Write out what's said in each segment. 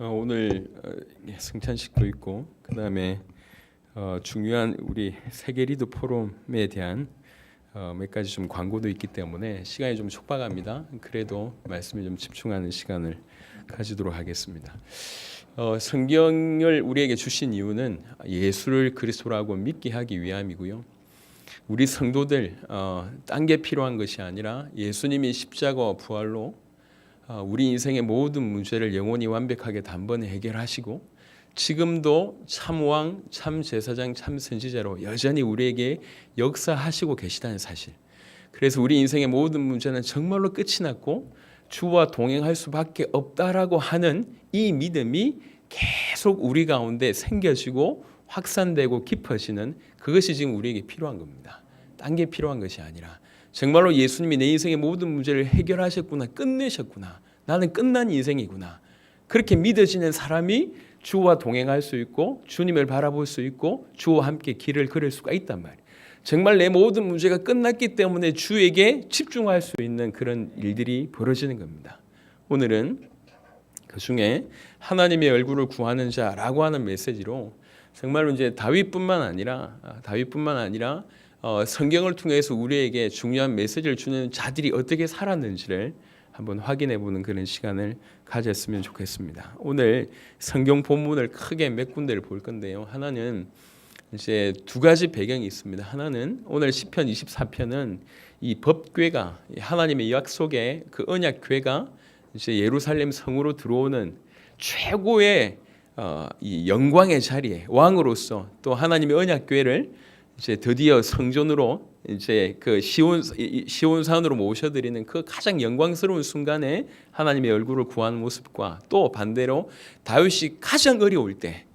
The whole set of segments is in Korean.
오늘 승찬식도 있고 그다음에 중요한 우리 세계 리더 포럼에 대한 몇 가지 좀 광고도 있기 때문에 시간이 좀 촉박합니다. 그래도 말씀에 좀 집중하는 시간을 가지도록 하겠습니다. 성경을 우리에게 주신 이유는 예수를 그리스도라고 믿게 하기 위함이고요. 우리 성도들 딴 게 필요한 것이 아니라 예수님이 십자가와 부활로 우리 인생의 모든 문제를 영원히 완벽하게 단번에 해결하시고 지금도 참왕, 참제사장, 참선지자로 여전히 우리에게 역사하시고 계시다는 사실. 그래서 우리 인생의 모든 문제는 정말로 끝이 났고 주와 동행할 수밖에 없다라고 하는 이 믿음이 계속 우리 가운데 생겨지고 확산되고 깊어지는 그것이 지금 우리에게 필요한 겁니다. 딴 게 필요한 것이 아니라 정말로 예수님이 내 인생의 모든 문제를 해결하셨구나, 끝내셨구나, 나는 끝난 인생이구나, 그렇게 믿어지는 사람이 주와 동행할 수 있고 주님을 바라볼 수 있고 주와 함께 길을 걸을 수가 있단 말이에요. 정말 내 모든 문제가 끝났기 때문에 주에게 집중할 수 있는 그런 일들이 벌어지는 겁니다. 오늘은 그 중에 하나님의 얼굴을 구하는 자라고 하는 메시지로 정말로 이제 다윗뿐만 아니라 성경을 통해서 우리에게 중요한 메시지를 주는 자들이 어떻게 살았는지를 한번 확인해 보는 그런 시간을 가졌으면 좋겠습니다. 오늘 성경 본문을 크게 몇 군데를 볼 건데요. 하나는 이제 두 가지 배경이 있습니다. 하나는 오늘 시편 24편은 이 법궤가 하나님의 약속의 그 언약궤가 이제 예루살렘 성으로 들어오는 최고의 이 영광의 자리에 왕으로서 또 하나님의 언약궤를 이제 드디어 성전으로 이제 그 시온산으로 모셔드리는 그 가장 영광스러운 순간에 하나님의 얼굴을 구하는 모습과 또 반대로 다윗이 가장 어려울 때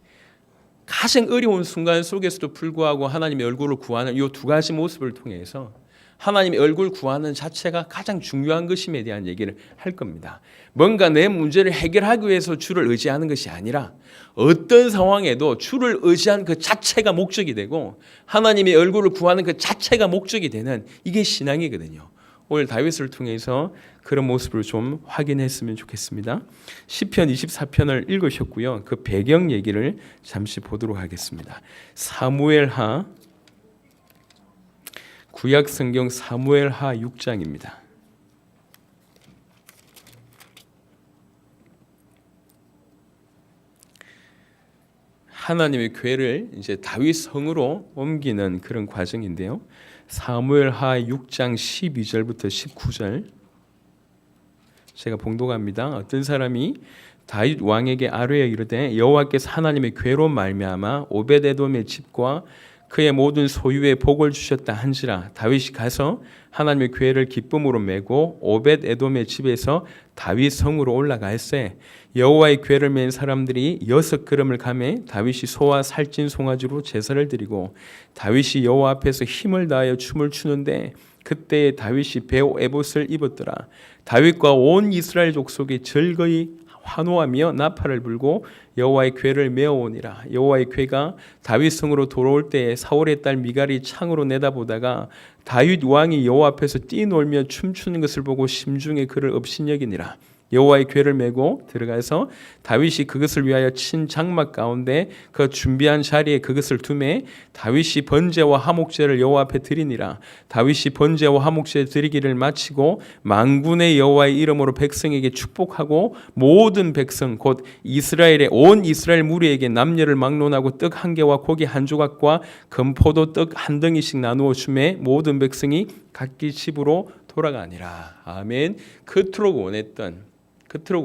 가장 어려운 순간 속에서도 불구하고 하나님의 얼굴을 구하는 이 두 가지 모습을 통해서 하나님의 얼굴 구하는 자체가 가장 중요한 것임에 대한 얘기를 할 겁니다. 뭔가 내 문제를 해결하기 위해서 주를 의지하는 것이 아니라 어떤 상황에도 주를 의지한 그 자체가 목적이 되고 하나님의 얼굴을 구하는 그 자체가 목적이 되는 이게 신앙이거든요. 오늘 다윗을 통해서 그런 모습을 좀 확인했으면 좋겠습니다. 시편 24편을 읽으셨고요. 그 배경 얘기를 잠시 보도록 하겠습니다. 사무엘하 구약 성경 사무엘하 6장입니다. 하나님의 궤를 이제 다윗 성으로 옮기는 그런 과정인데요. 사무엘하 6장 12절부터 19절 제가 봉독합니다. 어떤 사람이 다윗 왕에게 아뢰어 이르되 여호와께서 하나님의 궤로 말미암아 오벳에돔의 집과 그의 모든 소유에 복을 주셨다 한지라 다윗이 가서 하나님의 궤를 기쁨으로 메고 오벳에돔의 집에서 다윗 성으로 올라갈새 여호와의 궤를 맨 사람들이 6걸음을 가매 다윗이 소와 살찐 송아지로 제사를 드리고 다윗이 여호와 앞에서 힘을 다하여 춤을 추는데 그때에 다윗이 베오 에봇을 입었더라. 다윗과 온 이스라엘 족속이 즐거이 환호하며 나팔을 불고 여호와의 궤를 메어오니라. 여호와의 궤가 다윗 성으로 돌아올 때에 사울의 딸 미갈이 창으로 내다보다가 다윗 왕이 여호와 앞에서 뛰놀며 춤추는 것을 보고 심중에 그를 업신여기니라. 여호와의 궤를 메고 들어가서 다윗이 그것을 위하여 친 장막 가운데 그 준비한 자리에 그것을 두매 다윗이 번제와 화목제를 여호와 앞에 드리니라. 다윗이 번제와 화목제 드리기를 마치고 만군의 여호와의 이름으로 백성에게 축복하고 모든 백성 곧 이스라엘의 온 이스라엘 무리에게 남녀를 막론하고 떡 한 개와 고기 한 조각과 금포도 떡 한 덩이씩 나누어 주매 모든 백성이 각기 집으로 돌아가니라. 아멘. 그토록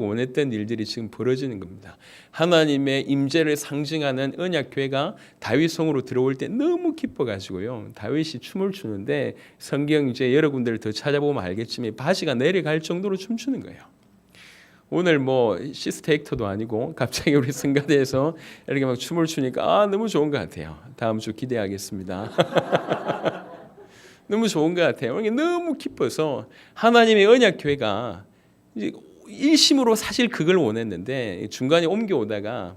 원했던 일들이 지금 벌어지는 겁니다. 하나님의 임재를 상징하는 언약궤가 다윗 성으로 들어올 때 너무 기뻐가지고요. 다윗이 춤을 추는데 성경 이제 여러 군데를 더 찾아보면 알겠지만 바지가 내려갈 정도로 춤추는 거예요. 오늘 뭐 시스터 액터도 아니고 갑자기 우리 성가대에서 이렇게 막 춤을 추니까 너무 좋은 것 같아요. 다음 주 기대하겠습니다. 너무 좋은 것 같아요. 너무 기뻐서 하나님의 언약궤가 이제 일심으로 사실 그걸 원했는데 중간에 옮겨오다가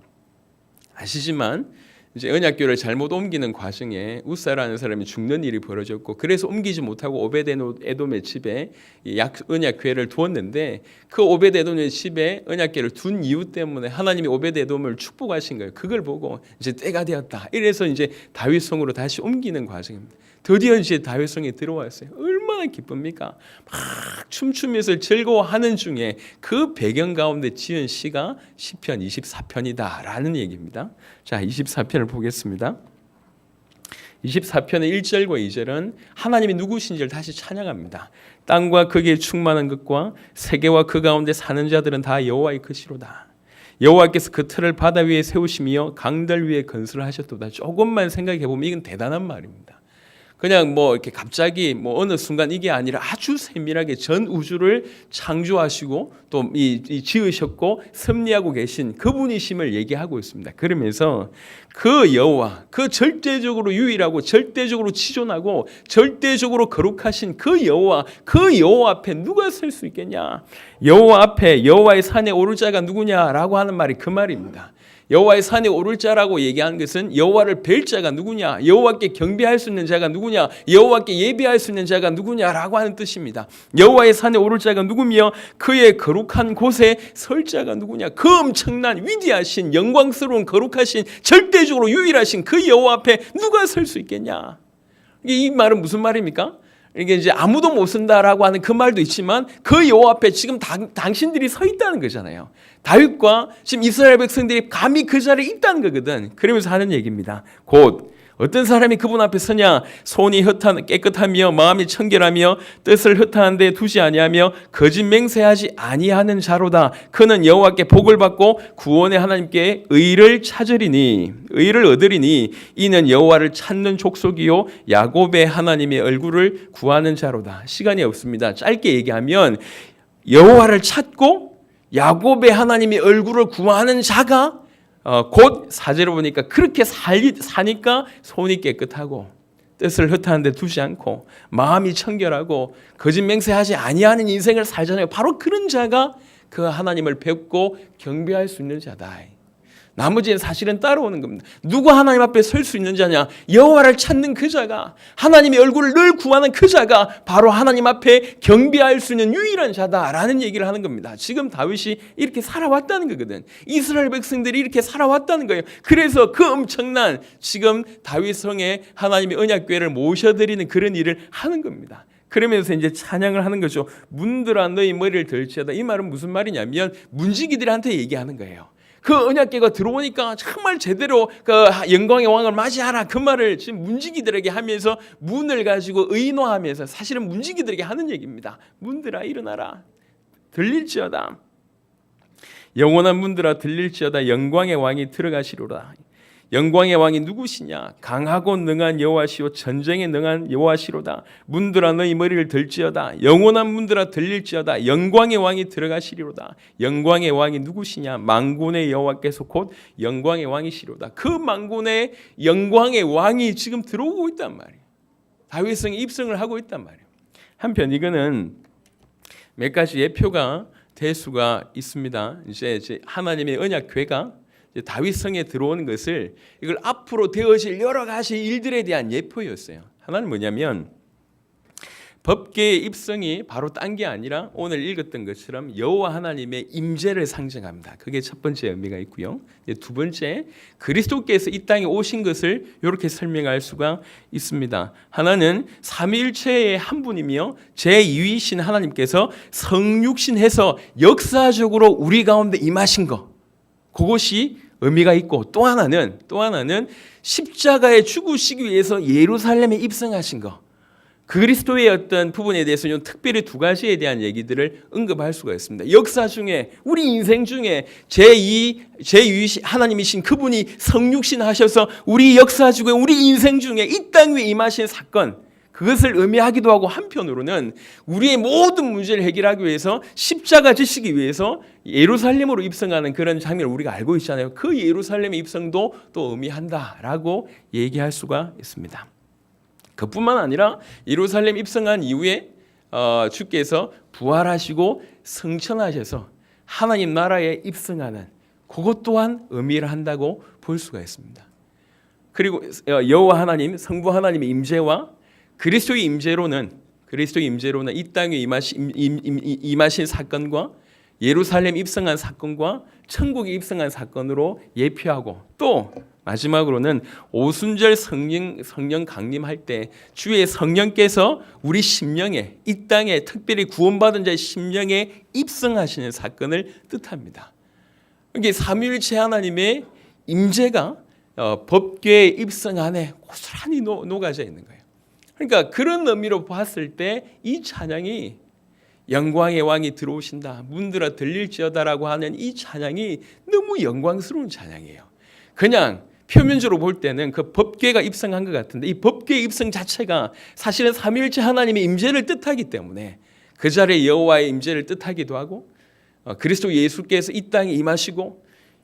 아시지만 이제 언약궤를 잘못 옮기는 과정에 우사라는 사람이 죽는 일이 벌어졌고, 그래서 옮기지 못하고 오벳에돔의 집에 언약궤를 두었는데, 그 오벳에돔의 집에 언약궤를 둔 이유 때문에 하나님이 오벳에돔을 축복하신 거예요. 그걸 보고 이제 때가 되었다. 이래서 이제 다윗성으로 다시 옮기는 과정입니다. 드디어 이제 다윗성에 들어왔어요. 얼마나 기쁩니까? 막 춤추면서 즐거워하는 중에 그 배경 가운데 지은 시가 시편 24편이다라는 얘기입니다. 자, 24편을 보겠습니다. 24편의 1절과 2절은 하나님이 누구신지를 다시 찬양합니다. 땅과 거기에 충만한 것과 세계와 그 가운데 사는 자들은 다 여호와의 것이로다. 여호와께서 그 틀을 바다 위에 세우시며 강들 위에 건설하셨도다. 조금만 생각해 보면 이건 대단한 말입니다. 그냥 뭐 이렇게 갑자기 뭐 어느 순간 이게 아니라 아주 세밀하게 전 우주를 창조하시고 또 이 지으셨고 섭리하고 계신 그분이심을 얘기하고 있습니다. 그러면서 그 여호와, 그 절대적으로 유일하고 절대적으로 치존하고 절대적으로 거룩하신 그 여호와 앞에 누가 설 수 있겠냐? 여호와 앞에 여호와의 산에 오를 자가 누구냐라고 하는 말이 그 말입니다. 여호와의 산에 오를 자라고 얘기하는 것은 여호와를 뵐 자가 누구냐, 여호와께 경배할 수 있는 자가 누구냐, 여호와께 예배할 수 있는 자가 누구냐라고 하는 뜻입니다. 여호와의 산에 오를 자가 누구며 그의 거룩한 곳에 설 자가 누구냐. 그 엄청난 위대하신 영광스러운 거룩하신 절대적으로 유일하신 그 여호와 앞에 누가 설 수 있겠냐. 이 말은 무슨 말입니까? 이게 이제 아무도 못 쓴다라고 하는 그 말도 있지만 그 여호와 앞에 지금 당신들이 서 있다는 거잖아요. 다윗과 지금 이스라엘 백성들이 감히 그 자리에 있다는 거거든. 그러면서 하는 얘기입니다. 곧 어떤 사람이 그분 앞에 서냐? 손이 깨끗하며 마음이 청결하며 뜻을 허탄한 데 두지 아니하며 거짓 맹세하지 아니하는 자로다. 그는 여호와께 복을 받고 구원의 하나님께 의를 얻으리니 이는 여호와를 찾는 족속이요 야곱의 하나님의 얼굴을 구하는 자로다. 시간이 없습니다. 짧게 얘기하면 여호와를 찾고 야곱의 하나님의 얼굴을 구하는 자가 곧 4절을 보니까 그렇게 사니까 손이 깨끗하고 뜻을 허탄한 데 두지 않고 마음이 청결하고 거짓 맹세하지 아니하는 인생을 살잖아요. 바로 그런 자가 그 하나님을 뵙고 경배할 수 있는 자다. 나머지는 사실은 따라오는 겁니다. 누가 하나님 앞에 설 수 있는 자냐? 여호와를 찾는 그 자가, 하나님의 얼굴을 늘 구하는 그 자가 바로 하나님 앞에 경배할 수 있는 유일한 자다라는 얘기를 하는 겁니다. 지금 다윗이 이렇게 살아왔다는 거거든. 이스라엘 백성들이 이렇게 살아왔다는 거예요. 그래서 그 엄청난 지금 다윗 성에 하나님의 언약궤를 모셔드리는 그런 일을 하는 겁니다. 그러면서 이제 찬양을 하는 거죠. 문들아 너희 머리를 들지어다. 이 말은 무슨 말이냐면 문지기들한테 얘기하는 거예요. 그 언약궤가 들어오니까 정말 제대로 그 영광의 왕을 맞이하라. 그 말을 지금 문지기들에게 하면서 문을 가지고 의노하면서 사실은 문지기들에게 하는 얘기입니다. 문들아 일어나라. 들릴지어다. 영원한 문들아 들릴지어다. 영광의 왕이 들어가시리로다. 영광의 왕이 누구시냐? 강하고 능한 여호와시오 전쟁에 능한 여호와시로다. 문들아 너희 머리를 들지어다. 영원한 문들아 들릴지어다. 영광의 왕이 들어가시리로다. 영광의 왕이 누구시냐? 만군의 여호와께서 곧 영광의 왕이시로다. 그 만군의 영광의 왕이 지금 들어오고 있단 말이에요. 다윗성이 입성을 하고 있단 말이에요. 한편 이거는 몇 가지 예표가 될 수가 있습니다. 이제 하나님의 언약궤가 다윗성에 들어오는 것을 이걸 앞으로 되어질 여러 가지 일들에 대한 예표였어요. 하나는 뭐냐면 법궤의 입성이 바로 딴 게 아니라 오늘 읽었던 것처럼 여호와 하나님의 임재를 상징합니다. 그게 첫 번째 의미가 있고요. 두 번째, 그리스도께서 이 땅에 오신 것을 이렇게 설명할 수가 있습니다. 하나는 삼위일체의 한 분이며 제2위신 하나님께서 성육신해서 역사적으로 우리 가운데 임하신 것, 그것이 의미가 있고, 또 하나는 십자가에 죽으시기 위해서 예루살렘에 입성하신 것, 그리스도의 어떤 부분에 대해서 특별히 두 가지에 대한 얘기들을 언급할 수가 있습니다. 역사 중에 우리 인생 중에 제2 하나님이신 그분이 성육신 하셔서 우리 역사 중에 우리 인생 중에 이 땅 위에 임하신 사건, 그것을 의미하기도 하고, 한편으로는 우리의 모든 문제를 해결하기 위해서 십자가 지시기 위해서 예루살렘으로 입성하는 그런 장면을 우리가 알고 있잖아요. 그 예루살렘의 입성도 또 의미한다라고 얘기할 수가 있습니다. 그뿐만 아니라 예루살렘 입성한 이후에 주께서 부활하시고 승천하셔서 하나님 나라에 입성하는 그것 또한 의미를 한다고 볼 수가 있습니다. 그리고 여호와 하나님, 성부 하나님의 임재와 그리스도의 임재로는 이 땅에 임하신 사건과 예루살렘 입성한 사건과 천국에 입성한 사건으로 예표하고, 또 마지막으로는 오순절 성령 강림할 때 주의 성령께서 우리 심령에, 이 땅에 특별히 구원받은 자의 심령에 입성하시는 사건을 뜻합니다. 이게 삼위일체 하나님의 임재가 법궤의 입성 안에 고스란히 녹아져 있는 거예요. 그러니까 그런 의미로 봤을 때 이 찬양이 영광의 왕이 들어오신다, 문들어 들릴지어다라고 하는 이 찬양이 너무 영광스러운 찬양이에요. 그냥 표면적으로 볼 때는 그 법궤가 입성한 것 같은데, 이 법궤의 입성 자체가 사실은 삼위일체 하나님의 임재를 뜻하기 때문에 그 자리에 여호와의 임재를 뜻하기도 하고, 그리스도 예수께서 이 땅에 임하시고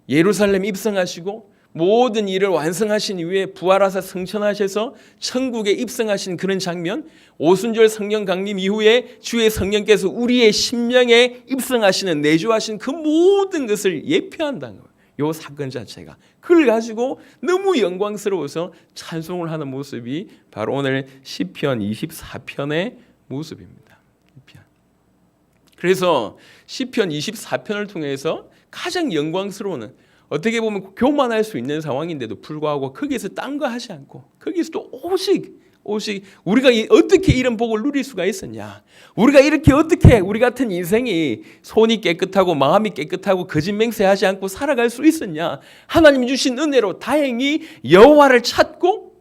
예루살렘 입성하시고 모든 일을 완성하신 이후에 부활하사 승천하셔서 천국에 입성하신 그런 장면, 오순절 성령 강림 이후에 주의 성령께서 우리의 심령에 입성하시는, 내주하신 그 모든 것을 예표한다는 거예요. 이 사건 자체가. 그걸 가지고 너무 영광스러워서 찬송을 하는 모습이 바로 오늘 시편 24편의 모습입니다. 그래서 시편 24편을 통해서 가장 영광스러운, 어떻게 보면 교만할 수 있는 상황인데도 불구하고 거기에서 딴 거 하지 않고 거기에서 또 오직 우리가 어떻게 이런 복을 누릴 수가 있었냐, 우리가 이렇게 어떻게 우리 같은 인생이 손이 깨끗하고 마음이 깨끗하고 거짓 맹세하지 않고 살아갈 수 있었냐, 하나님이 주신 은혜로 다행히 여호와를 찾고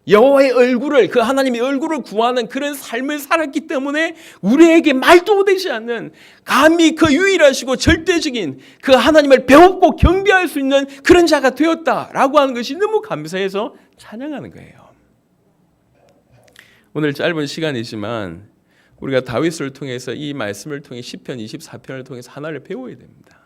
여호와의 얼굴을, 그 하나님의 얼굴을 구하는 그런 삶을 살았기 때문에 우리에게 말도 되지 않는, 감히 그 유일하시고 절대적인 그 하나님을 배웠고 경배할 수 있는 그런 자가 되었다라고 하는 것이 너무 감사해서 찬양하는 거예요. 오늘 짧은 시간이지만 우리가 다윗을 통해서, 이 말씀을 통해 시편 24편을 통해서 하나를 배워야 됩니다.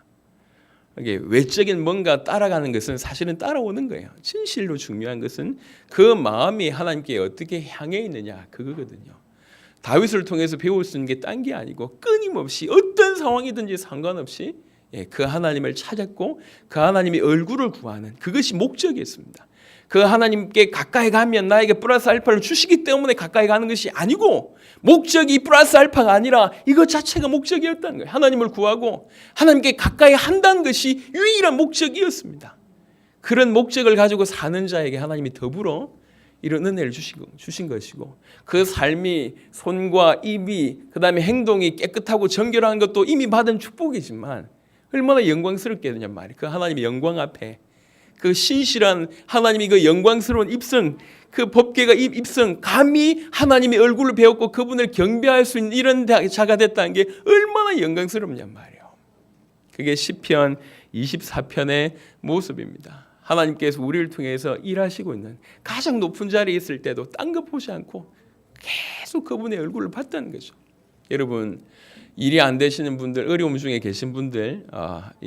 이게 외적인 뭔가 따라가는 것은 사실은 따라오는 거예요. 진실로 중요한 것은 그 마음이 하나님께 어떻게 향해 있느냐, 그거거든요. 다윗을 통해서 배울 수 있는 게 딴 게 아니고 끊임없이 어떤 상황이든지 상관없이 그 하나님을 찾았고 그 하나님의 얼굴을 구하는, 그것이 목적이었습니다. 그 하나님께 가까이 가면 나에게 플러스 알파를 주시기 때문에 가까이 가는 것이 아니고, 목적이 플러스 알파가 아니라 이것 자체가 목적이었다는 거예요. 하나님을 구하고 하나님께 가까이 한다는 것이 유일한 목적이었습니다. 그런 목적을 가지고 사는 자에게 하나님이 더불어 이런 은혜를 주신 것이고, 그 삶이 손과 입이 그다음에 행동이 깨끗하고 정결한 것도 이미 받은 축복이지만 얼마나 영광스럽게 되냔 말이에요. 그 하나님의 영광 앞에 그 신실한 하나님이 그 영광스러운 입성, 그 법궤가 입성, 감히 하나님의 얼굴을 배웠고 그분을 경배할 수 있는 이런 자가 됐다는 게 얼마나 영광스럽냔 말이에요. 그게 시편 24편의 모습입니다. 하나님께서 우리를 통해서 일하시고 있는, 가장 높은 자리에 있을 때도 딴 거 보지 않고 계속 그분의 얼굴을 봤다는 거죠. 여러분, 일이 안 되시는 분들, 어려움 중에 계신 분들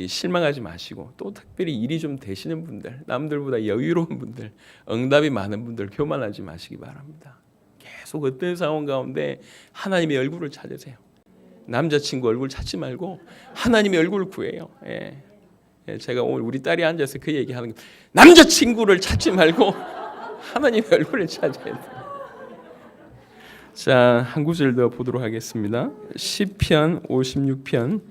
실망하지 마시고, 또 특별히 일이 좀 되시는 분들, 남들보다 여유로운 분들, 응답이 많은 분들 교만하지 마시기 바랍니다. 계속 어떤 상황 가운데 하나님의 얼굴을 찾으세요. 남자친구 얼굴 찾지 말고 하나님의 얼굴을 구해요. 제가 오늘 우리 딸이 앉아서 그 얘기하는 거, 남자친구를 찾지 말고 하나님의 얼굴을 찾아야 돼요. 자, 한 구절 더 보도록 하겠습니다. 시편 56편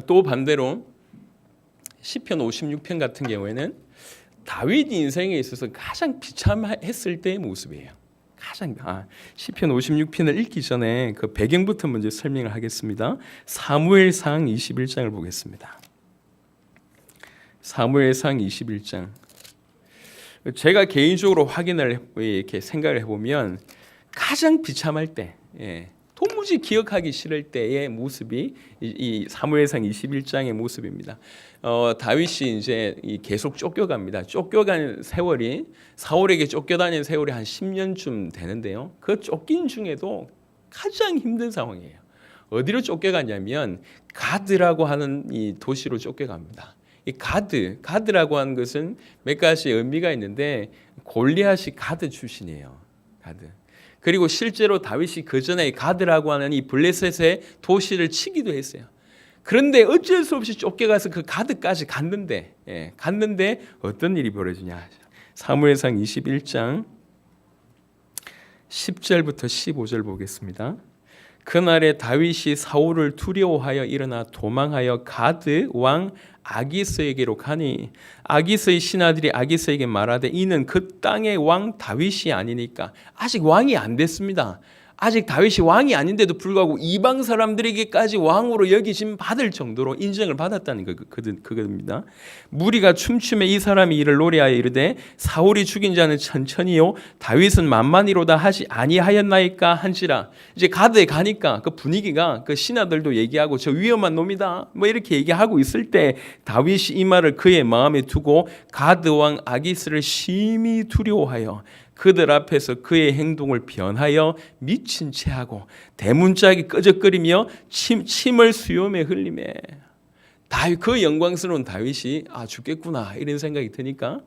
또 반대로 시편 56편 같은 경우에는 다윗 인생에 있어서 가장 비참했을 때의 모습이에요. 시편 56편을 읽기 전에 그 배경부터 먼저 설명을 하겠습니다. 사무엘상 21장을 보겠습니다. 사무엘상 21장. 제가 개인적으로 확인을 이렇게 생각을 해보면 가장 비참할 때, 도무지 기억하기 싫을 때의 모습이 이 사무엘상 21장의 모습입니다. 다윗이 이제 계속 쫓겨갑니다. 쫓겨간 세월이, 사울에게 쫓겨다닌 세월이 한 10년쯤 되는데요. 그 쫓긴 중에도 가장 힘든 상황이에요. 어디로 쫓겨가냐면 가드라고 하는 이 도시로 쫓겨갑니다. 이 가드라고 하는 것은 몇 가지 의미가 있는데, 골리앗이 가드 출신이에요. 가드. 그리고 실제로 다윗이 그 전에 가드라고 하는 이 블레셋의 도시를 치기도 했어요. 그런데 어쩔 수 없이 쫓겨가서 그 가드까지 갔는데 어떤 일이 벌어지냐. 사무엘상 21장 10절부터 15절 보겠습니다. 그날에 다윗이 사울을 두려워하여 일어나 도망하여 가드 왕 아기스에게로 가니 아기스의 신하들이 아기스에게 말하되 이는 그 땅의 왕 다윗이 아니니까. 아직 왕이 안 됐습니다. 아직 다윗이 왕이 아닌데도 불구하고 이방 사람들에게까지 왕으로 여기심 받을 정도로 인정을 받았다는 그겁니다. 무리가 춤추며 이 사람이 이를 노래하여 이르되 사울이 죽인 자는 천천히요 다윗은 만만히로다 하지 아니하였나이까 한지라. 이제 가드에 가니까 그 분위기가 그 신하들도 얘기하고 저 위험한 놈이다 뭐 이렇게 얘기하고 있을 때 다윗이 이 말을 그의 마음에 두고 가드 왕 아기스를 심히 두려워하여 그들 앞에서 그의 행동을 변하여 미친 채 하고 대문짝이 끄적거리며 침을 수염에 흘리매. 그 영광스러운 다윗이 죽겠구나 이런 생각이 드니까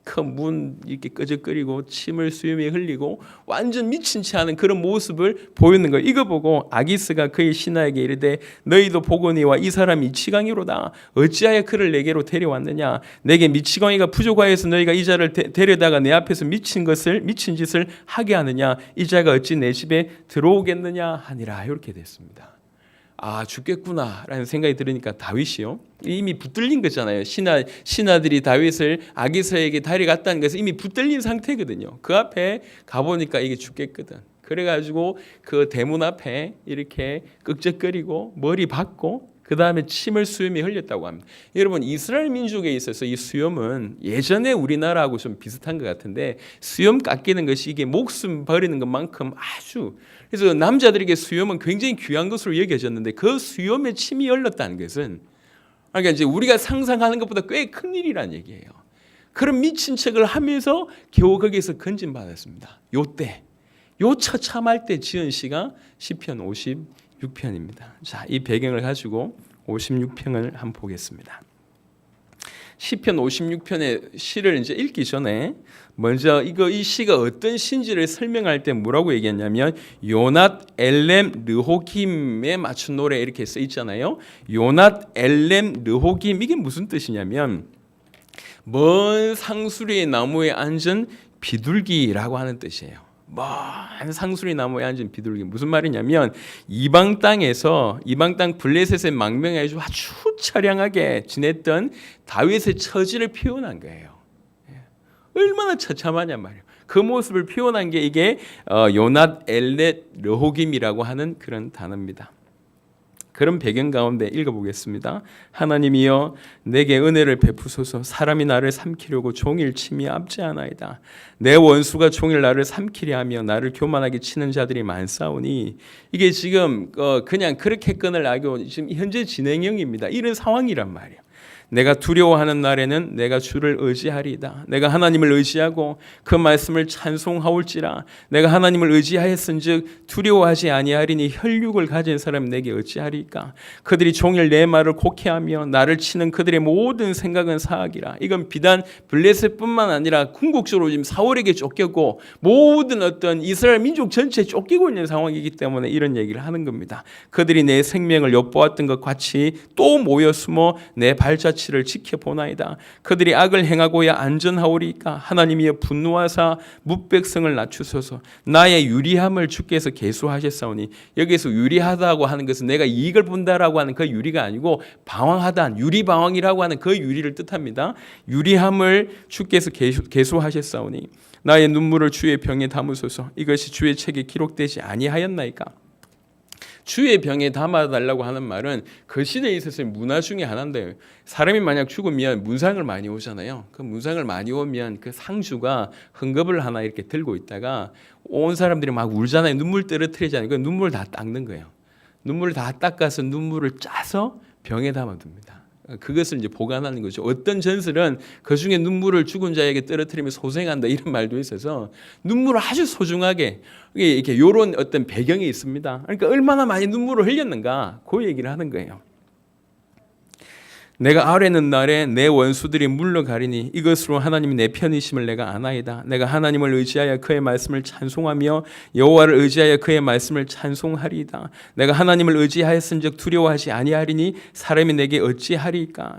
큰 문 이렇게 끄적거리고 침을 수염에 흘리고 완전 미친 채 하는 그런 모습을 보이는 거예요. 이거 보고 아기스가 그의 신하에게 이르되 너희도 보거니와 이 사람이 미치광이로다. 어찌하여 그를 내게로 데려왔느냐. 내게 미치광이가 부족하여서 너희가 이 자를 데려다가 내 앞에서 미친 짓을 하게 하느냐. 이 자가 어찌 내 집에 들어오겠느냐 하니라. 이렇게 됐습니다. 죽겠구나라는 생각이 들으니까 다윗이요 이미 붙들린 거잖아요. 신하들이 다윗을 아기스에게 데려갔다는 것은 이미 붙들린 상태거든요. 그 앞에 가보니까 이게 죽겠거든. 그래가지고 그 대문 앞에 이렇게 끄적거리고 머리 박고 그 다음에 침을 수염에 흘렸다고 합니다. 여러분 이스라엘 민족에 있어서 이 수염은 예전에 우리나라하고 좀 비슷한 것 같은데 수염 깎이는 것이 이게 목숨 버리는 것만큼 아주 그래서 남자들에게 수염은 굉장히 귀한 것으로 여겨졌는데 그 수염에 침이 흘렀다는 것은 그러니까 이제 우리가 상상하는 것보다 꽤 큰 일이란 얘기예요. 그런 미친 척을 하면서 겨우 거기에서 건진받았습니다. 요 처참할 때 지은 시가 시편 56편입니다. 자, 이 배경을 가지고 56편을 한번 보겠습니다. 시편 56편의 시를 이제 읽기 전에 먼저 이 시가 어떤 시인지를 설명할 때 뭐라고 얘기했냐면 요낫 엘렘 르호김에 맞춘 노래 이렇게 써 있잖아요. 요낫 엘렘 르호김 이게 무슨 뜻이냐면 먼 상수리의 나무에 앉은 비둘기라고 하는 뜻이에요. 먼 상수리 나무에 앉은 비둘기 무슨 말이냐면 이방 땅 블레셋의 망명에 아주 처량하게 지냈던 다윗의 처지를 표현한 거예요. 얼마나 처참하냐 말이에요. 그 모습을 표현한 게 이게 요낫 엘렛 르호김이라고 하는 그런 단어입니다. 그런 배경 가운데 읽어보겠습니다. 하나님이여 내게 은혜를 베푸소서. 사람이 나를 삼키려고 종일 침이 앞지하나이다. 내 원수가 종일 나를 삼키려 하며 나를 교만하게 치는 자들이 많사오니 이게 지금 그냥 그렇게 끈을 알고 지금 현재 진행형입니다. 이런 상황이란 말이에요. 내가 두려워하는 날에는 내가 주를 의지하리이다. 내가 하나님을 의지하고 그 말씀을 찬송하올지라. 내가 하나님을 의지하였은즉 두려워하지 아니하리니 혈육을 가진 사람이 내게 어찌하리까. 그들이 종일 내 말을 곡해하며 나를 치는 그들의 모든 생각은 사악이라. 이건 비단 블레셋뿐만 아니라 궁극적으로 지금 사울에게 쫓겼고 모든 어떤 이스라엘 민족 전체에 쫓기고 있는 상황이기 때문에 이런 얘기를 하는 겁니다. 그들이 내 생명을 엿보았던 것 같이 또 모여 숨어 내 발자취를 지켜보나이다. 그들이 악을 행하고야 안전하오리까. 하나님이여 분노하사 뭇백성을 낮추소서. 나의 유리함을 주께서 계수하셨사오니 여기서 유리하다고 하는 것은 내가 이익을 본다라고 하는 그 유리가 아니고 방황하다 유리방황이라고 하는 그 유리를 뜻합니다. 유리함을 주께서 계수하셨사오니 나의 눈물을 주의 병에 담으소서. 이것이 주의 책에 기록되지 아니하였나이까. 주의 병에 담아달라고 하는 말은 그 시대에 있어서의 문화 중에 하나인데요. 사람이 만약 죽으면 문상을 많이 오잖아요. 그 문상을 많이 오면 그 상주가 흥겁을 하나 이렇게 들고 있다가 온 사람들이 막 울잖아요. 눈물 떨어뜨리잖아요. 그 눈물을 다 닦는 거예요. 눈물을 다 닦아서 눈물을 짜서 병에 담아둡니다. 그것을 이제 보관하는 거죠. 어떤 전설은 그 중에 눈물을 죽은 자에게 떨어뜨리면 소생한다 이런 말도 있어서 눈물을 아주 소중하게 이렇게 이런 어떤 배경이 있습니다. 그러니까 얼마나 많이 눈물을 흘렸는가 그 얘기를 하는 거예요. 내가 아뢰는 날에 내 원수들이 물러가리니 이것으로 하나님이 내 편이심을 내가 아나이다. 내가 하나님을 의지하여 그의 말씀을 찬송하며 여호와를 의지하여 그의 말씀을 찬송하리이다. 내가 하나님을 의지하였은즉 두려워하지 아니하리니 사람이 내게 어찌하리까.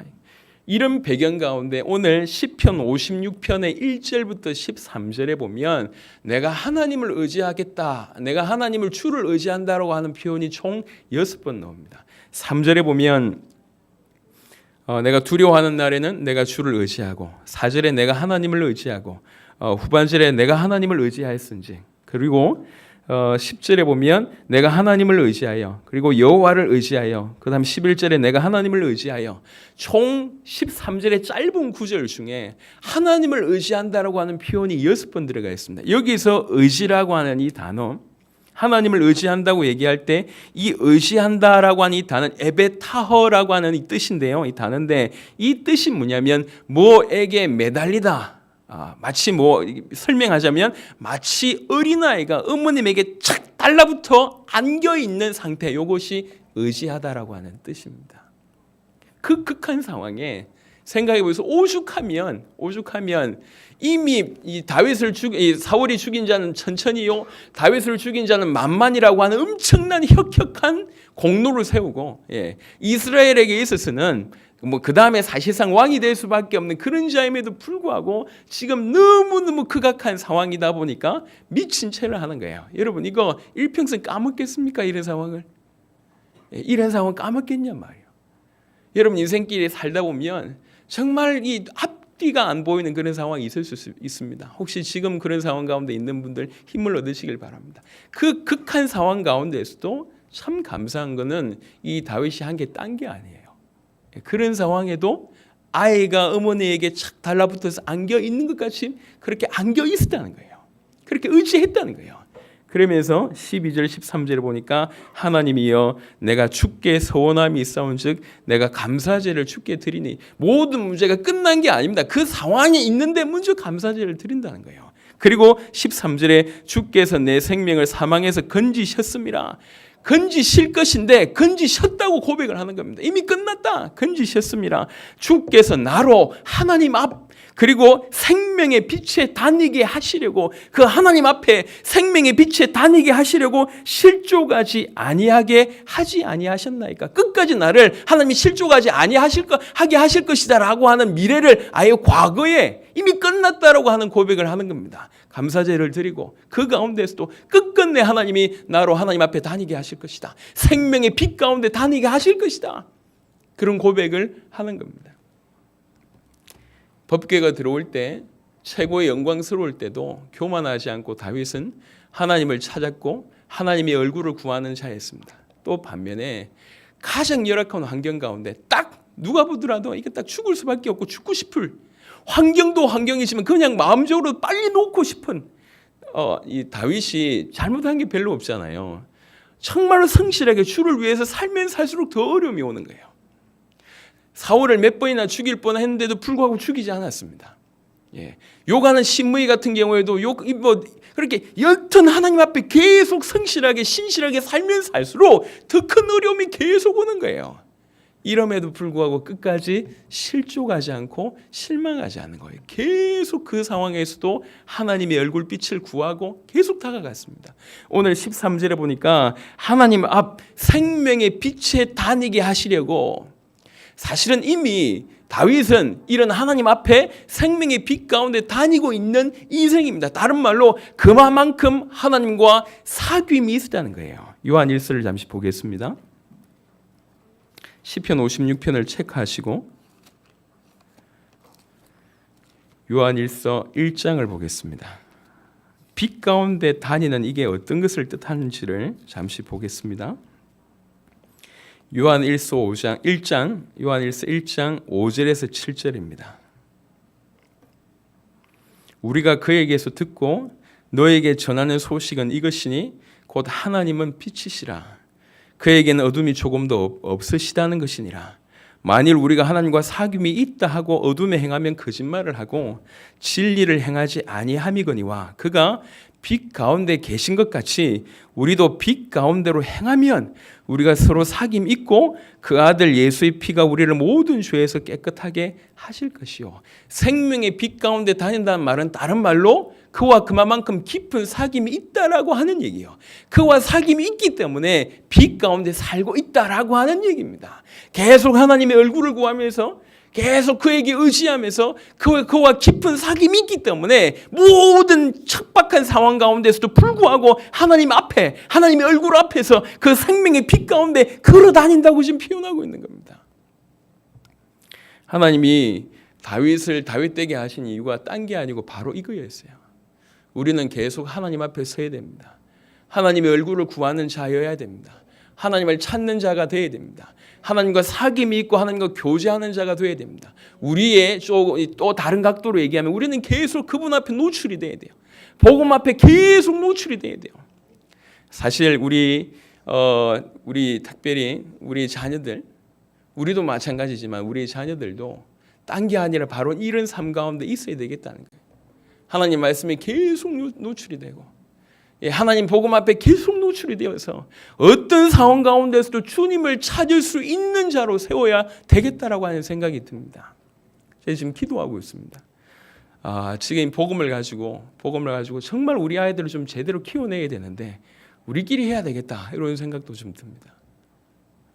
이런 배경 가운데 오늘 시편 56편의 1절부터 13절에 보면 내가 하나님을 의지하겠다, 내가 하나님을 주를 의지한다라고 하는 표현이 총 6번 나옵니다. 3절에 보면 내가 두려워하는 날에는 내가 주를 의지하고, 4절에 내가 하나님을 의지하고, 후반절에 내가 하나님을 의지하였은지, 그리고 10절에 보면 내가 하나님을 의지하여, 그리고 여호와를 의지하여, 그 다음 11절에 내가 하나님을 의지하여, 총 13절의 짧은 구절 중에 하나님을 의지한다라고 하는 표현이 6번 들어가 있습니다. 여기서 의지라고 하는 이 단어, 하나님을 의지한다고 얘기할 때 이 의지한다라고 하는 이 단어는 에베타허라고 하는 이 뜻인데요. 이 단어인데 이 뜻이 뭐냐면 뭐에게 매달리다. 마치 설명하자면 마치 어린아이가 어머님에게 착 달라붙어 안겨 있는 상태, 이것이 의지하다라고 하는 뜻입니다. 그 극한 상황에 생각해 보세요. 오죽하면 이미 이 사울이 죽인 자는 천천히요, 다윗을 죽인 자는 만만이라고 하는 엄청난 혁혁한 공로를 세우고, 이스라엘에게 있어서는 그 다음에 사실상 왕이 될 수밖에 없는 그런 자임에도 불구하고 지금 너무너무 극악한 상황이다 보니까 미친 채를 하는 거예요. 여러분, 이거 일평생 까먹겠습니까? 이런 상황을. 이런 상황 까먹겠냔 말이에요. 여러분, 인생길에 살다 보면 정말 이 앞뒤가 안 보이는 그런 상황이 있을 수 있습니다. 혹시 지금 그런 상황 가운데 있는 분들 힘을 얻으시길 바랍니다. 그 극한 상황 가운데서도 참 감사한 거는 이 다윗이 한 게 딴 게 아니에요. 그런 상황에도 아이가 어머니에게 착 달라붙어서 안겨 있는 것 같이 그렇게 안겨 있었다는 거예요. 그렇게 의지했다는 거예요. 그러면서 12절 13절을 보니까 하나님이여 내가 주께 서원함이 있사온즉 내가 감사제를 주께 드리니, 모든 문제가 끝난 게 아닙니다. 그 상황이 있는데 먼저 감사제를 드린다는 거예요. 그리고 13절에 주께서 내 생명을 사망에서 건지셨습니다. 건지실 것인데 건지셨다고 고백을 하는 겁니다. 이미 끝났다. 건지셨습니다. 주께서 나로 하나님 앞, 그리고 생명의 빛에 다니게 하시려고, 그 하나님 앞에 생명의 빛에 다니게 하시려고 실족하지 아니하게 하지 아니하셨나이까. 끝까지 나를 하나님이 실족하지 아니하게 하실 것이다라고 하는 미래를 아예 과거에 이미 끝났다라고 하는 고백을 하는 겁니다. 감사제를 드리고 그 가운데서도 끝끝내 하나님이 나로 하나님 앞에 다니게 하실 것이다. 생명의 빛 가운데 다니게 하실 것이다. 그런 고백을 하는 겁니다. 법궤가 들어올 때 최고의 영광스러울 때도 교만하지 않고 다윗은 하나님을 찾았고 하나님의 얼굴을 구하는 자였습니다. 또 반면에 가장 열악한 환경 가운데 딱 누가 보더라도 이게 딱 죽을 수밖에 없고 죽고 싶을 환경도 환경이지만 그냥 마음적으로 빨리 놓고 싶은 이 다윗이 잘못한 게 별로 없잖아요. 정말로 성실하게 주를 위해서 살면 살수록 더 어려움이 오는 거예요. 사울을 몇 번이나 죽일 뻔했는데도 불구하고 죽이지 않았습니다. 요가는 신무이 같은 경우에도 그렇게 여튼 하나님 앞에 계속 성실하게 신실하게 살면 살수록 더 큰 어려움이 계속 오는 거예요. 이럼에도 불구하고 끝까지 실족하지 않고 실망하지 않는 거예요. 계속 그 상황에서도 하나님의 얼굴빛을 구하고 계속 다가갔습니다. 오늘 13절에 보니까 하나님 앞 생명의 빛에 다니게 하시려고, 사실은 이미 다윗은 이런 하나님 앞에 생명의 빛 가운데 다니고 있는 인생입니다. 다른 말로 그만큼 하나님과 사귐이 있었다는 거예요. 요한 1서를 잠시 보겠습니다. 시편 56편을 체크하시고 요한 1서 1장을 보겠습니다. 빛 가운데 다니는 이게 어떤 것을 뜻하는지를 잠시 보겠습니다. 요한 1서 1장 5절에서 7절입니다. 우리가 그에게서 듣고 너에게 전하는 소식은 이것이니 곧 하나님은 빛이시라. 그에게는 어둠이 조금도 없으시다는 것이니라. 만일 우리가 하나님과 사귐이 있다 하고 어둠에 행하면 거짓말을 하고 진리를 행하지 아니함이거니와 그가 빛 가운데 계신 것 같이 우리도 빛 가운데로 행하면 우리가 서로 사귐 있고 그 아들 예수의 피가 우리를 모든 죄에서 깨끗하게 하실 것이요. 생명의 빛 가운데 다닌다는 말은 다른 말로 그와 그만큼 깊은 사귐이 있다라고 하는 얘기예요. 그와 사귐이 있기 때문에 빛 가운데 살고 있다라고 하는 얘기입니다. 계속 하나님의 얼굴을 구하면서 계속 그에게 의지하면서 그와 깊은 사귐이 있기 때문에 모든 척박한 상황 가운데서도 불구하고 하나님 앞에, 하나님의 얼굴 앞에서 그 생명의 빛 가운데 걸어 다닌다고 지금 표현하고 있는 겁니다. 하나님이 다윗을 다윗되게 하신 이유가 딴 게 아니고 바로 이거였어요. 우리는 계속 하나님 앞에 서야 됩니다. 하나님의 얼굴을 구하는 자여야 됩니다. 하나님을 찾는 자가 되어야 됩니다. 하나님과 사귐이 있고 하나님과 교제하는 자가 되어야 됩니다. 우리의 또 다른 각도로 얘기하면 우리는 계속 그분 앞에 노출이 돼야 돼요. 복음 앞에 계속 노출이 돼야 돼요. 사실 우리 특별히 우리 자녀들, 우리도 마찬가지지만 우리 자녀들도 딴 게 아니라 바로 이런 삶 가운데 있어야 되겠다는 거예요. 하나님 말씀에 계속 노출이 되고 하나님 복음 앞에 계속 노출이 되어서 어떤 상황 가운데서도 주님을 찾을 수 있는 자로 세워야 되겠다라고 하는 생각이 듭니다. 제가 지금 기도하고 있습니다. 지금 복음을 가지고 정말 우리 아이들을 좀 제대로 키워내야 되는데 우리끼리 해야 되겠다 이런 생각도 좀 듭니다.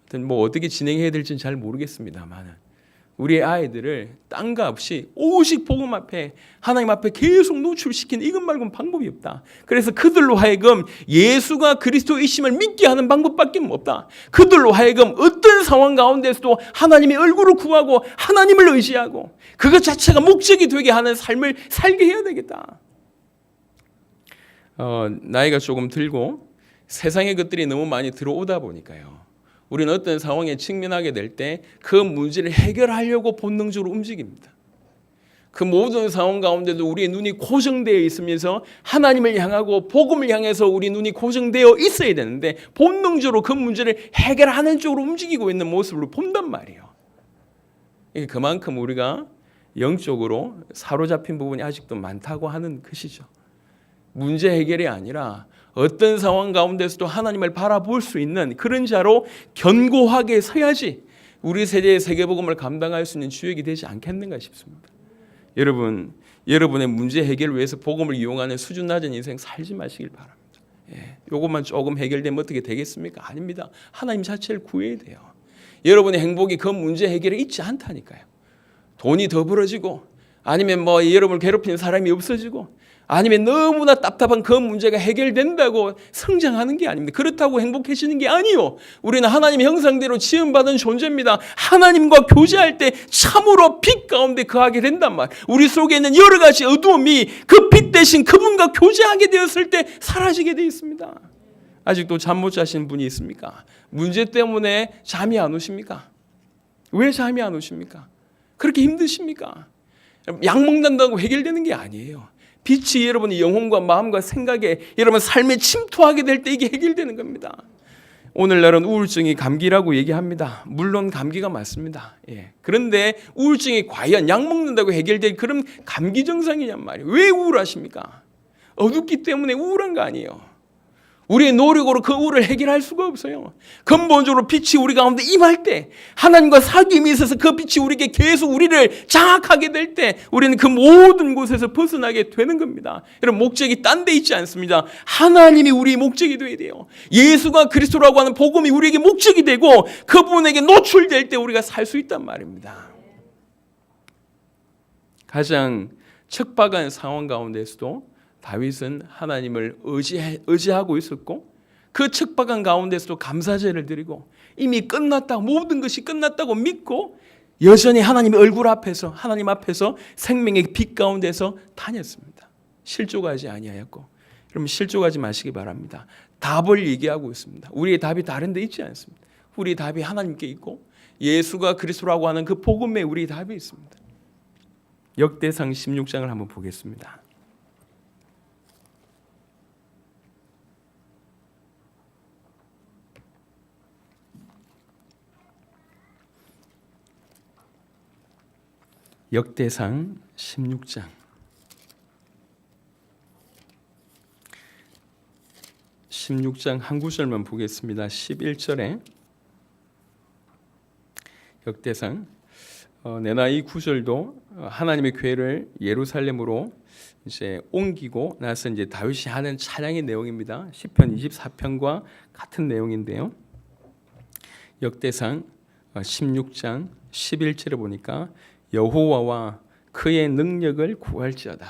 하여튼 뭐 어떻게 진행해야 될지는 잘 모르겠습니다만 우리의 아이들을 딴가 없이 오직 복음 앞에 하나님 앞에 계속 노출시키는 이것 말고는 방법이 없다. 그래서 그들로 하여금 예수가 그리스도이심을 믿게 하는 방법밖에 없다. 그들로 하여금 어떤 상황 가운데서도 하나님의 얼굴을 구하고 하나님을 의지하고 그것 자체가 목적이 되게 하는 삶을 살게 해야 되겠다. 나이가 조금 들고 세상의 것들이 너무 많이 들어오다 보니까요. 우리는 어떤 상황에 직면하게 될 때 그 문제를 해결하려고 본능적으로 움직입니다. 그 모든 상황 가운데도 우리의 눈이 고정되어 있으면서 하나님을 향하고 복음을 향해서 우리 눈이 고정되어 있어야 되는데 본능적으로 그 문제를 해결하는 쪽으로 움직이고 있는 모습을 본단 말이에요. 그만큼 우리가 영적으로 사로잡힌 부분이 아직도 많다고 하는 것이죠. 문제 해결이 아니라 어떤 상황 가운데서도 하나님을 바라볼 수 있는 그런 자로 견고하게 서야지 우리 세대의 세계복음을 감당할 수 있는 주역이 되지 않겠는가 싶습니다. 여러분, 여러분의 문제 해결을 위해서 복음을 이용하는 수준 낮은 인생 살지 마시길 바랍니다. 이것만 조금 해결되면 어떻게 되겠습니까? 아닙니다. 하나님 자체를 구해야 돼요. 여러분의 행복이 그 문제 해결에 있지 않다니까요. 돈이 더 벌어지고 아니면 여러분을 괴롭히는 사람이 없어지고 아니면 너무나 답답한 그 문제가 해결된다고 성장하는 게 아닙니다. 그렇다고 행복해지는 게 아니요. 우리는 하나님의 형상대로 지음받은 존재입니다. 하나님과 교제할 때 참으로 빛 가운데 거하게 된단 말. 우리 속에 있는 여러 가지 어두움이 그 빛 대신 그분과 교제하게 되었을 때 사라지게 되어 있습니다. 아직도 잠 못 자시는 분이 있습니까? 문제 때문에 잠이 안 오십니까? 왜 잠이 안 오십니까? 그렇게 힘드십니까? 약 먹는다고 해결되는 게 아니에요. 빛이 여러분의 영혼과 마음과 생각에 여러분 삶에 침투하게 될 때 이게 해결되는 겁니다. 오늘날은 우울증이 감기라고 얘기합니다. 물론 감기가 맞습니다. 그런데 우울증이 과연 약 먹는다고 해결될 그런 감기 증상이냔 말이에요. 왜 우울하십니까? 어둡기 때문에 우울한 거 아니에요. 우리의 노력으로 그 우울을 해결할 수가 없어요. 근본적으로 빛이 우리 가운데 임할 때 하나님과 사귐이 있어서 그 빛이 우리에게 계속 우리를 장악하게 될 때 우리는 그 모든 곳에서 벗어나게 되는 겁니다. 여러분 목적이 딴 데 있지 않습니다. 하나님이 우리의 목적이 되어야 돼요. 예수가 그리스도라고 하는 복음이 우리에게 목적이 되고 그분에게 노출될 때 우리가 살 수 있단 말입니다. 가장 척박한 상황 가운데서도 다윗은 하나님을 의지하고 있었고 그 척박한 가운데서도 감사제를 드리고 이미 끝났다고 모든 것이 끝났다고 믿고 여전히 하나님의 얼굴 앞에서 하나님 앞에서 생명의 빛 가운데서 다녔습니다. 실족하지 아니하였고 그럼 실족하지 마시기 바랍니다. 답을 얘기하고 있습니다. 우리의 답이 다른 데 있지 않습니다. 우리의 답이 하나님께 있고 예수가 그리스도라고 하는 그 복음에 우리의 답이 있습니다. 역대상 16장을 한번 보겠습니다. 역대상 16장 16장 한 구절만 보겠습니다. 11절에 역대상 내나 이 구절도 하나님의 교회를 예루살렘으로 이제 옮기고 나서 이제 다윗이 하는 찬양의 내용입니다. 시편 24편과 같은 내용인데요. 역대상 16장 11절에 보니까 여호와와 그의 능력을 구할지어다.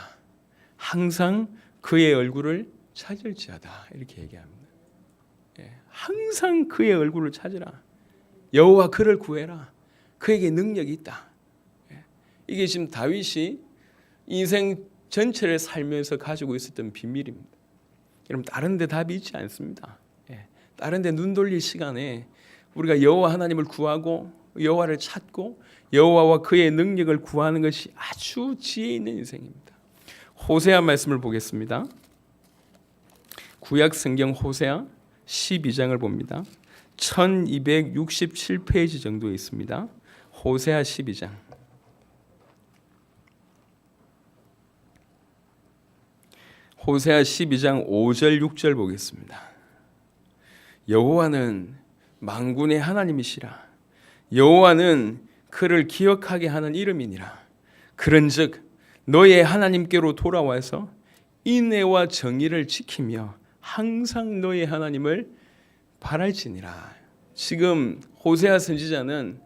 항상 그의 얼굴을 찾을지어다. 이렇게 얘기합니다. 항상 그의 얼굴을 찾으라. 여호와 그를 구해라. 그에게 능력이 있다. 이게 지금 다윗이 인생 전체를 살면서 가지고 있었던 비밀입니다. 여러분 다른 데 답이 있지 않습니다. 다른 데 눈 돌릴 시간에 우리가 여호와 하나님을 구하고 여호와를 찾고 여호와와 그의 능력을 구하는 것이 아주 지혜 있는 인생입니다. 호세아 말씀을 보겠습니다. 구약 성경 호세아 12장을 봅니다. 1267페이지 정도에 있습니다. 호세아 12장. 호세아 12장 5절 6절 보겠습니다. 여호와는 만군의 하나님이시라. 여호와는 그를 기억하게 하는 이름이니라. 그런즉 너의 하나님께로 돌아와서 인애와 정의를 지키며 항상 너의 하나님을 바랄지니라. 지금 호세아 선지자는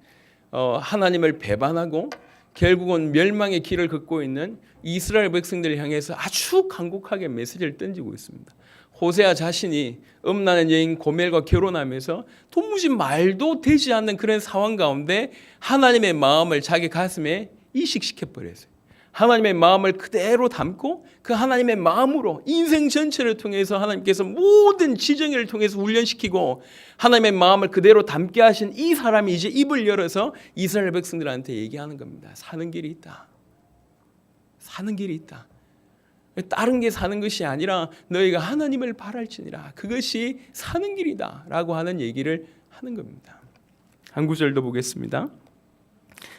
하나님을 배반하고 결국은 멸망의 길을 걷고 있는 이스라엘 백성들을 향해서 아주 간곡하게 메시지를 던지고 있습니다. 호세아 자신이 음란한 여인 고멜과 결혼하면서 도무지 말도 되지 않는 그런 상황 가운데 하나님의 마음을 자기 가슴에 이식시켜 버렸어요. 하나님의 마음을 그대로 담고 그 하나님의 마음으로 인생 전체를 통해서 하나님께서 모든 지정의를 통해서 훈련시키고 하나님의 마음을 그대로 담게 하신 이 사람이 이제 입을 열어서 이스라엘 백성들한테 얘기하는 겁니다. 사는 길이 있다. 사는 길이 있다. 다른 게 사는 것이 아니라 너희가 하나님을 바랄지니라. 그것이 사는 길이다 라고 하는 얘기를 하는 겁니다. 한 구절 더 보겠습니다.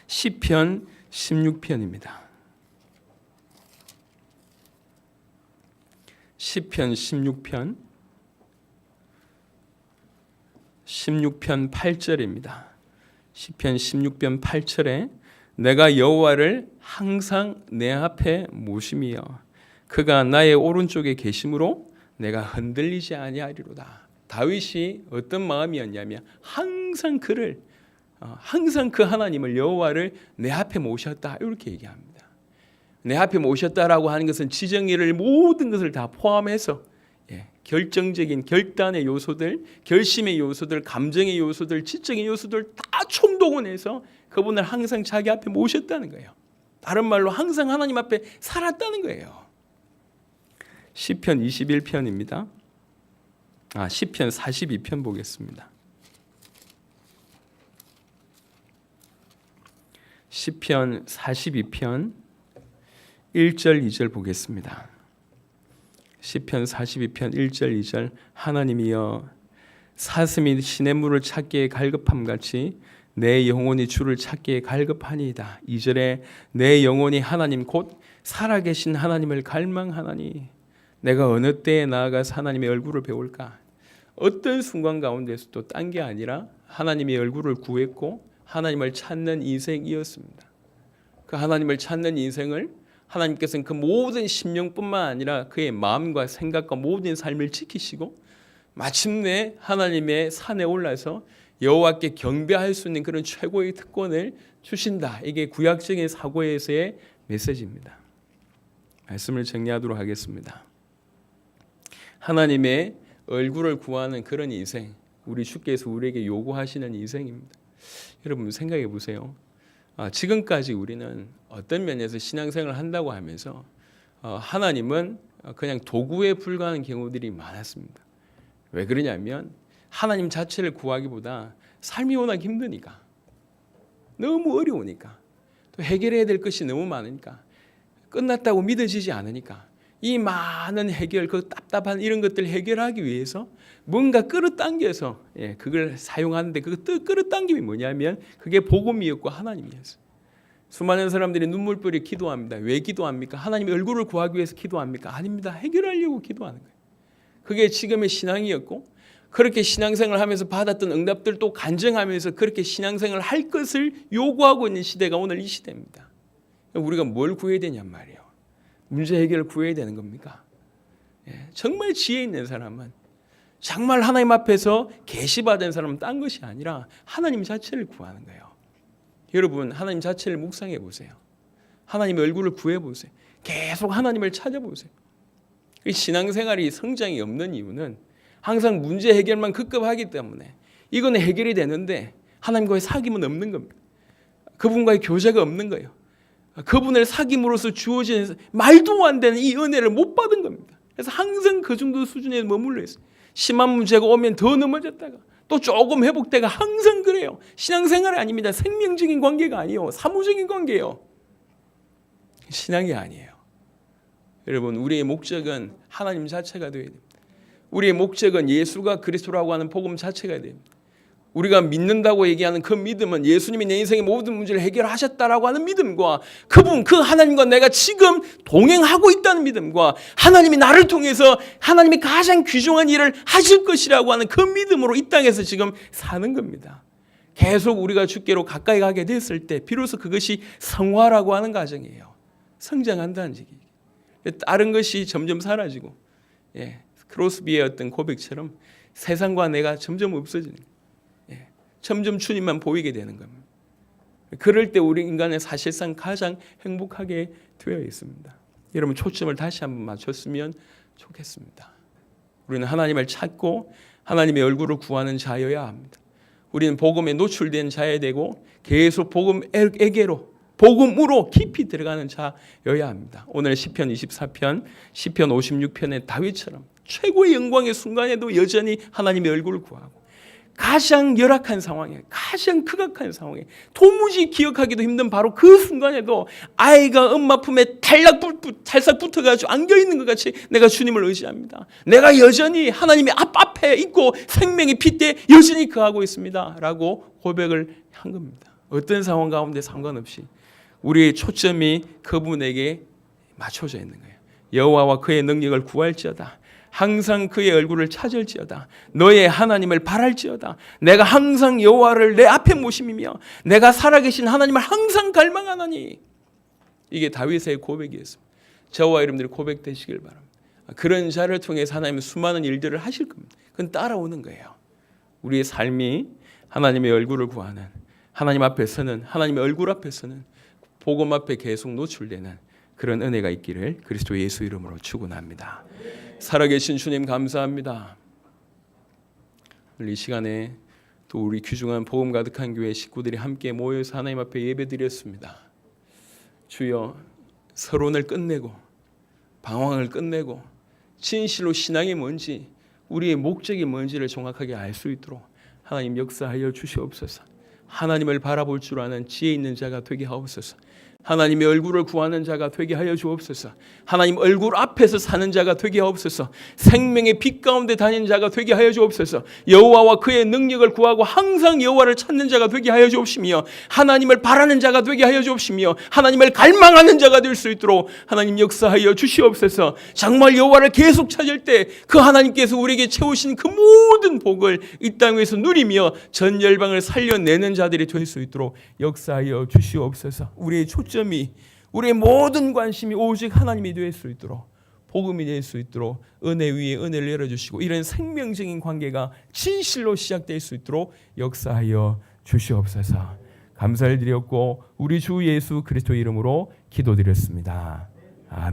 시편 16편입니다. 시편 16편 8절입니다. 시편 16편 8절에 내가 여호와를 항상 내 앞에 모심이여 그가 나의 오른쪽에 계심으로 내가 흔들리지 아니하리로다. 다윗이 어떤 마음이었냐면 항상 그를 항상 그 하나님을 여호와를 내 앞에 모셨다 이렇게 얘기합니다. 내 앞에 모셨다라고 하는 것은 지정의를 모든 것을 다 포함해서 결정적인 결단의 요소들, 결심의 요소들, 감정의 요소들, 지적인 요소들 다 총동원해서 그분을 항상 자기 앞에 모셨다는 거예요. 다른 말로 항상 하나님 앞에 살았다는 거예요. 시편 21편입니다. 시편 42편 보겠습니다. 시편 42편 1절 2절 보겠습니다. 시편 42편 1절 2절 하나님이여 사슴이 시냇물을 찾기에 갈급함같이 내 영혼이 주를 찾기에 갈급하니이다. 2절에 내 영혼이 하나님 곧 살아계신 하나님을 갈망하나니 내가 어느 때에 나아가서 하나님의 얼굴을 배울까. 어떤 순간 가운데서도 딴 게 아니라 하나님의 얼굴을 구했고 하나님을 찾는 인생이었습니다. 그 하나님을 찾는 인생을 하나님께서는 그 모든 심령뿐만 아니라 그의 마음과 생각과 모든 삶을 지키시고 마침내 하나님의 산에 올라서 여호와께 경배할 수 있는 그런 최고의 특권을 주신다. 이게 구약적인 사고에서의 메시지입니다. 말씀을 정리하도록 하겠습니다. 하나님의 얼굴을 구하는 그런 인생, 우리 주께서 우리에게 요구하시는 인생입니다. 여러분 생각해 보세요. 지금까지 우리는 어떤 면에서 신앙생활을 한다고 하면서 하나님은 그냥 도구에 불과한 경우들이 많았습니다. 왜 그러냐면 하나님 자체를 구하기보다 삶이 워낙 힘드니까, 너무 어려우니까, 또 해결해야 될 것이 너무 많으니까, 끝났다고 믿어지지 않으니까 이 많은 해결, 그 답답한 이런 것들 해결하기 위해서 뭔가 끌어당겨서 그걸 사용하는데 그 끌어당김이 뭐냐면 그게 복음이었고 하나님이었어요. 수많은 사람들이 눈물뿌리 기도합니다. 왜 기도합니까? 하나님의 얼굴을 구하기 위해서 기도합니까? 아닙니다. 해결하려고 기도하는 거예요. 그게 지금의 신앙이었고 그렇게 신앙생활을 하면서 받았던 응답들도 간증하면서 그렇게 신앙생활을 할 것을 요구하고 있는 시대가 오늘 이 시대입니다. 우리가 뭘 구해야 되냔 말이에요. 문제 해결을 구해야 되는 겁니까? 정말 지혜 있는 사람은 정말 하나님 앞에서 계시받은 사람은 딴 것이 아니라 하나님 자체를 구하는 거예요. 여러분 하나님 자체를 묵상해 보세요. 하나님의 얼굴을 구해 보세요. 계속 하나님을 찾아보세요. 신앙생활이 성장이 없는 이유는 항상 문제 해결만 급급하기 때문에 이거는 해결이 되는데 하나님과의 사귐은 없는 겁니다. 그분과의 교제가 없는 거예요. 그분을 사귐으로써 주어지는 말도 안 되는 이 은혜를 못 받은 겁니다. 그래서 항상 그 정도 수준에 머물러 있어요. 심한 문제가 오면 더 넘어졌다가 또 조금 회복되가 항상 그래요. 신앙생활이 아닙니다. 생명적인 관계가 아니에요. 사무적인 관계예요. 신앙이 아니에요. 여러분 우리의 목적은 하나님 자체가 되어야 됩니다. 우리의 목적은 예수가 그리스도라고 하는 복음 자체가 됩니다. 우리가 믿는다고 얘기하는 그 믿음은 예수님이 내 인생의 모든 문제를 해결하셨다라고 하는 믿음과 그분 그 하나님과 내가 지금 동행하고 있다는 믿음과 하나님이 나를 통해서 하나님이 가장 귀중한 일을 하실 것이라고 하는 그 믿음으로 이 땅에서 지금 사는 겁니다. 계속 우리가 주께로 가까이 가게 됐을 때 비로소 그것이 성화라고 하는 과정이에요. 성장한다는 얘기예요. 다른 것이 점점 사라지고 크로스비의 어떤 고백처럼 세상과 내가 점점 없어지는 거예요. 점점 주님만 보이게 되는 겁니다. 그럴 때 우리 인간은 사실상 가장 행복하게 되어 있습니다. 여러분 초점을 다시 한번 맞췄으면 좋겠습니다. 우리는 하나님을 찾고 하나님의 얼굴을 구하는 자여야 합니다. 우리는 복음에 노출된 자여야 되고 계속 복음에게로 복음으로 깊이 들어가는 자여야 합니다. 오늘 시편 24편, 시편 56편의 다윗처럼 최고의 영광의 순간에도 여전히 하나님의 얼굴을 구하고 가장 열악한 상황에 가장 극악한 상황에 도무지 기억하기도 힘든 바로 그 순간에도 아이가 엄마 품에 탈싹 붙어가지고 안겨있는 것 같이 내가 주님을 의지합니다. 내가 여전히 하나님의 앞에 있고 생명의 핏대에 여전히 거하고 있습니다 라고 고백을 한 겁니다. 어떤 상황 가운데 상관없이 우리의 초점이 그분에게 맞춰져 있는 거예요. 여호와와 그의 능력을 구할지어다. 항상 그의 얼굴을 찾을지어다. 너의 하나님을 바랄지어다. 내가 항상 여호와를 내 앞에 모심이며 내가 살아계신 하나님을 항상 갈망하나니. 이게 다윗의 고백이었습니다. 저와 여러분들이 고백되시길 바랍니다. 그런 자를 통해서 하나님은 수많은 일들을 하실 겁니다. 그건 따라오는 거예요. 우리의 삶이 하나님의 얼굴을 구하는, 하나님 앞에 서는, 하나님의 얼굴 앞에 서는, 복음 앞에 계속 노출되는 그런 은혜가 있기를 그리스도 예수 이름으로 축원합니다. 살아계신 주님 감사합니다. 이 시간에 또 우리 귀중한 복음 가득한 교회 식구들이 함께 모여서 하나님 앞에 예배드렸습니다. 주여 서론을 끝내고 방황을 끝내고 진실로 신앙이 뭔지 우리의 목적이 뭔지를 정확하게 알 수 있도록 하나님 역사하여 주시옵소서. 하나님을 바라볼 줄 아는 지혜 있는 자가 되게 하옵소서. 하나님의 얼굴을 구하는 자가 되게 하여 주옵소서. 하나님 얼굴 앞에서 사는 자가 되게 하옵소서. 생명의 빛 가운데 다니는 자가 되게 하여 주옵소서. 여호와와 그의 능력을 구하고 항상 여호와를 찾는 자가 되게 하여 주옵시며 하나님을 바라는 자가 되게 하여 주옵시며 하나님을 갈망하는 자가 될 수 있도록 하나님 역사하여 주시옵소서. 정말 여호와를 계속 찾을 때 그 하나님께서 우리에게 채우신 그 모든 복을 이 땅에서 누리며 전 열방을 살려내는 자들이 될 수 있도록 역사하여 주시옵소서. 우리의 초점이 우리의 모든 관심이 오직 하나님이 될 수 있도록 복음이 될 수 있도록 은혜 위에 은혜를 열어주시고 이런 생명적인 관계가 진실로 시작될 수 있도록 역사하여 주시옵소서. 감사를 드렸고 우리 주 예수 그리스도 이름으로 기도드렸습니다.